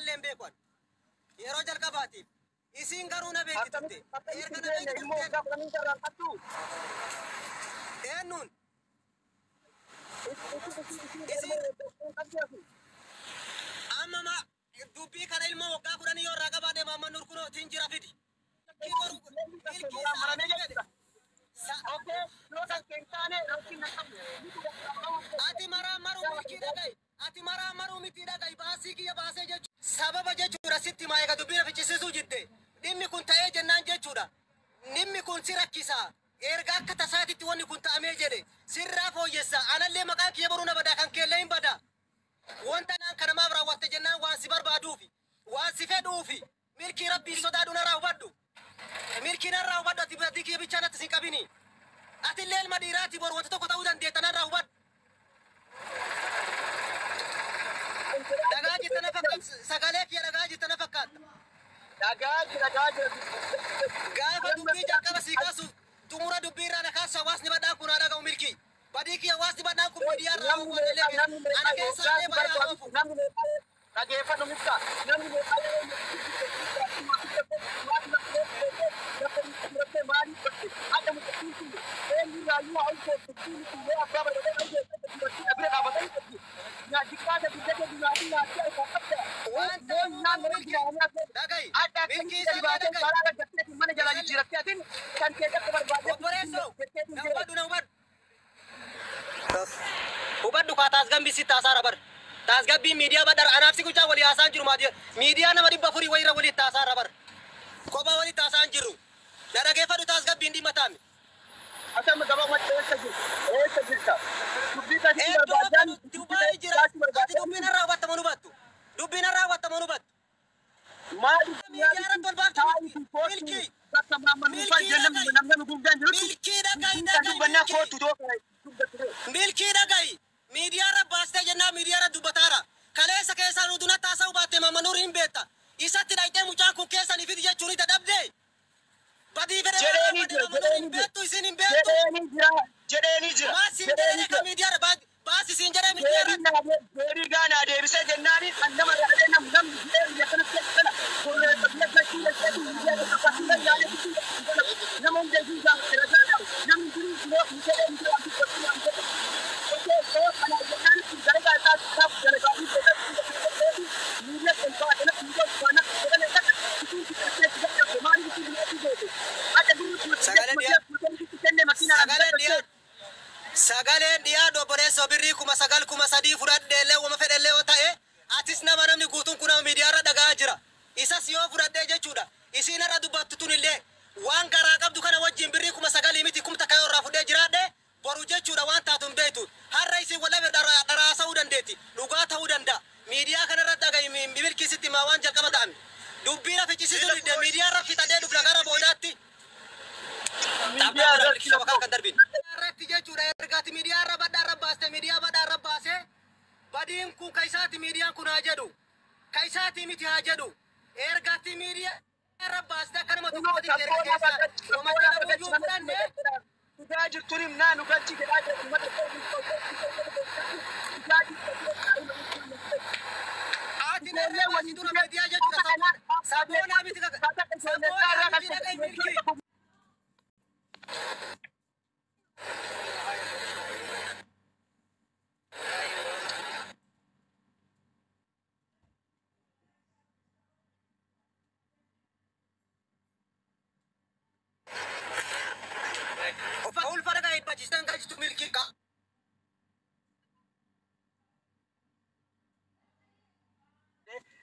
اللين بيكون يرجع الكباتي يسين قرونا بيكتبتي يركنا بيكتبتي إنون أما ما دوبي كان ilma waggaa kudhanii yoo irraa qabaate maamman nurkunoo tinjira fidi. Ati maraa maruu milkii dhaga'i. Ati maraa maruu miti dhaga'i baasii kiyya baasee jechuudha. Sababa jechuudha sitti maayika dubbiin fichisiisuu jidde. Dhimmi kun ta'ee jennaan jechuudha. Dhimmi kun si rakkisa. Erga akka tasaatitti wanni kun ta'amee jedhe sirraa fooyyessa. Anallee maqaan kiyya boruu na badaa kan keellee hin badaa. Wanta naan kana maaf raawwatte jennaan waan si barbaaduufi waan si fedhuufi milkii rabbii sodaadhu na raawwadhu milkii na raawwadhu ati badii kiyya bichaan ati sin qabini ati illee ilma dhiiraati bor wanta tokko ta'uu dandeetta na raawwadhu dhagaa jirta na fakkaata sagalee kiyya dhagaa jirta na fakkaata gaafa dubbii jalqaba sii kaasuuf xumura dubbii irraa na kaasa hawaasni badhaan kun haa dhaga'u milkii badii kiyya hawaasni badhaan kun miidiyaa irraa hawwaatelee ana keessaallee bayaa oofu dhageeffadhu mitta namni hubadhu kaa taasgambii si taasaara bar taasgabbii miidiyaa badar anaaf si guchaa walii haasaan jiru miidiyaa nama 400 wayirra walii taasaara bar kophaa walii taasaan jiru na dhageeffadhu taasgabbiin dhimma taami Asam gaba macam jirta. Dubbi kasi barbaadan Dubai jira. Ati dubbiin irraa hubatta manu battu. Dubbiin irraa hubatta manu battu. Maali miidiyaa tolbaatu milkii. Milkii dhaga'i. Miidiyaa irra baastee jennaa miidiyaa irra dubbataara. Kaleessa keessaa nuti taasa'u baatte mammanuur hin beekta. Isatti dhayxee mucaan kun keessanii fidi jechuun itti dhabdee. Badii fedhe beektu isin hin beektu. Jedheeni jira. Maasi jedheeni ka miidiyaa irra baasi isin jedhee miidiyaa irra. Beerii gaanaa deebisee jennaani kan nama yaadee namni jedhee kanatti kana. Nama hundi jiru namni jiru Sagaleen dhiyaa dobboleessa birrii 9,300 fudhadheellee wama fedhellee yoo ta'e atis nama namni guutuun kun miidiyaa irra dhagaa jira. Isas yoo fudhadhee jechuudha. Isiin irra dubbattu tunillee waan garaa qabdu kana wajjin birrii 9,000 miti 10,000 irraa fudhee jiraadhe boru jechuudha waan taatu hin beektu. Har'a isin walabe dharaasa'uu dandeetti. Dhugaa ta'uu danda'a. Miidiyaa kana irra dhaga'i milkiisitti maa waan jalqaba ta'an. Dubbiin afichisiisuu didde miidiyaa irra fixadhee dhufna gara boodaatti. Miidiyaa irra kan darbin. Irratti jechuudha ergaati miidiyaa irra badhaa irra baaste miidiyaa badhaa irra baase badiin kun kaisaati miidiyaan kun haa jedhu kaisaati miti haa jedhu ergaati miidiyaa irra baaste akkanuma tokkotti erga keessa yooma jedha buyyuu fudhanne dhugaa jirtuun himnaa nu galchi jedhaa jedhu ati neerree wajji dura miidiyaa jechuudha saboonaa miti dhaga'i milkii.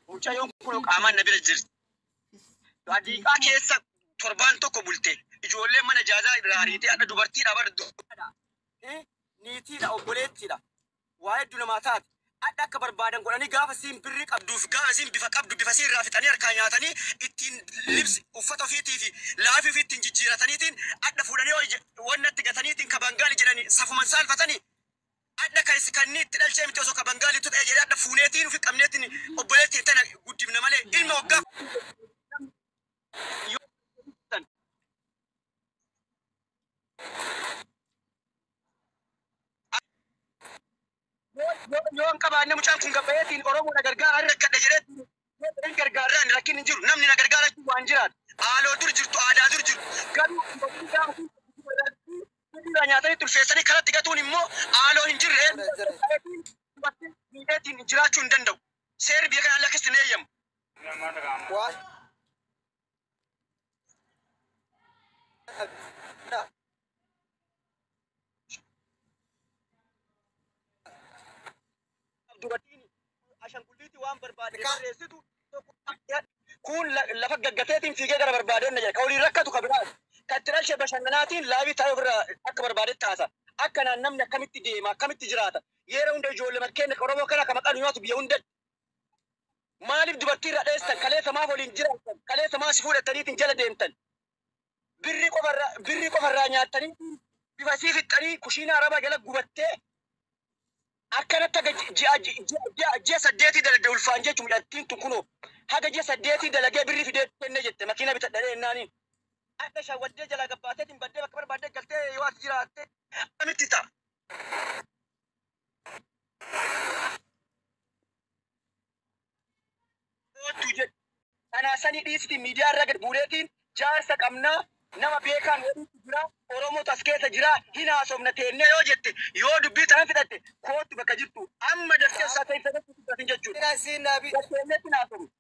Mucayyoon kun qaamaan na bira jirti. Adiiqaa keessa torbaan tokko bulte. Ijoolleen mana jaazaa irraa hariitee akka dubartiidha bardu. Niitiidha obboleettiidha. Waa hedduu namaa taate. Adda akka barbaadan godhanii gaafa siin birrii qabduuf gaafa siin bifa qabdu bifa siin irraa fixanii harkaa nyaatanii ittiin libsi uffata ofiitii fi laafii ofii ittiin jijjiirataniitiin adda fuudhanii wannatti gataniitiin kabangaali jedhanii safuman saalfatanii. Adda kanni itti dhalchee miti osoo kabangaaliitu ta'e jedhee adda fuuneetiin fi qabneetiin obboleettiin tana guddifna malee ilma waggaa. Yoon qabaanne mucaan kun gabbayeetiin Oromoodha gargaara irra kadha jedhee gargaaraan rakkin hin jiru namni na gargaara waan jiraat haaloo dur jirtu aadaa dur jirtu garuu nyaatanii tulfeessanii karatti gatuun immoo haaloo hin jirre biyyeetiin jiraachuu hin danda'u seerri biyya kanaan lakkisni hin eeyyamu. Dubartiin ashangulliitii waan barbaade barreessitu kun lafa gaggateetiin fiigee gara barbaadeen na jedha. Ka waliin rakkatu ka biraa. Kan itti dhalshee bashannanaatiin laabii taa'ee ofirraa akka barbaadetti haasa. Akkanaan namni akkamitti deema akkamitti jiraata. Yeroo hunda ijoollee makkeen Oromoo kana kan maqaan nyaatu biyya hunda. Maaliif dubartii irra dheessan kaleessa maaf waliin jiraatan kaleessa maaf si fuudhataniitiin jala deemtan. Birrii qofarraa nyaattanii bifa sii fixxanii kushiina arabaa jala gubattee akkanatti ji'a saddeetii dalagde ulfaan jechuun midhattiin tun kunoo haga ji'a saddeetii dalagee birrii fidee kenne jette makiina bitadhadhee ennaaniin akka shawwaddee jalaa gabbaateetiin baddee bakka barbaaddee galtee yoo ati jiraatte akkamitti ta'a. Kanaasanii dhiisitiin miidiyaa irra gad buuleetiin jaarsa qabnaa nama beekaan walitti jira Oromoota as keessa jira hin haasofna teennee yoo jette yoo dubbii sana fidhatte kootu bakka jirtu amma darsee isaa ta'e sadatti fudhatin jechuudha. Darseenneetti hin haasofu.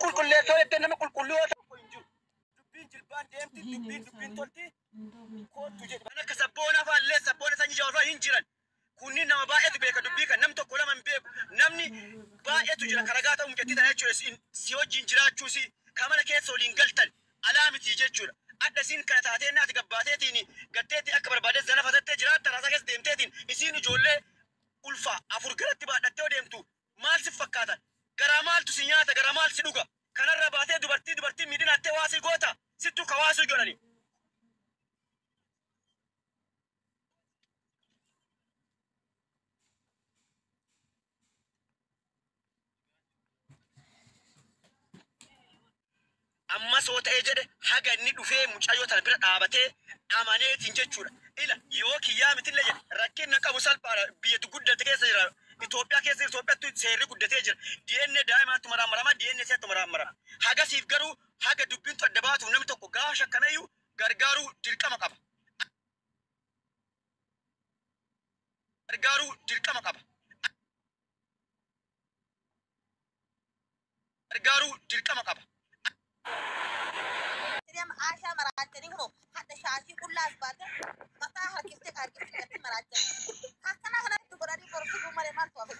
Qulqulleessoo jettee nama qulqulluu yoo ta'u hin jiru. Dubbiin jilbaan deemti dubbiin tolti kootu jedhu. Kan akka sabboona faallee sabboona sanyii jawaafaa hin jiran. Kunni nama baay'eetu beeka dubbii kan nam tokko lama hin beeku namni baay'eetu jira karagaa ta'uu mucattii tana jechuudha si wajjin jiraachuusi kamana keessa waliin galtan alaa miti jechuudha adda isiin kana taateen naati gabbaateetiin gatteetiin akka barbaadee zana fasattee jiraatta raasaa keessa deemteetiin isiin ijoollee ulfaa afur garatti baadhattee deemtu maal si fakkaatan garaa maaltu si nyaata garaa maal si dhuga kanarra baatee dubartii miidhinattee waasii goota sittuu ka waasii godhani. Amma soo ta'ee jedhe haga inni dhufee mucayyoo tana bira dhaabatee amaneetiin jechuudha. Ila yoo kiyyaa mitillee jedhe rakkinna qabu salphaadha biyya guddate keessa jira. Itoophiyaatti seerri guddatee jira. DNA daa'imaatti maraammarama DNA seettu maraammarama. Hagasiif garuu haga dubbiintu adda baatuuf namni tokko gaafa shakkameeyyuu gargaaruu dirqama qaba. Gargaaruu dirqama qaba. Gargaaruu dirqama qaba. Asha maraatanii kunoo hadda shaashii qullaas baate mataa harkiftee qaarqiftii maraatanii akkana kanatti godhanii qorfii malee maaltu hafe.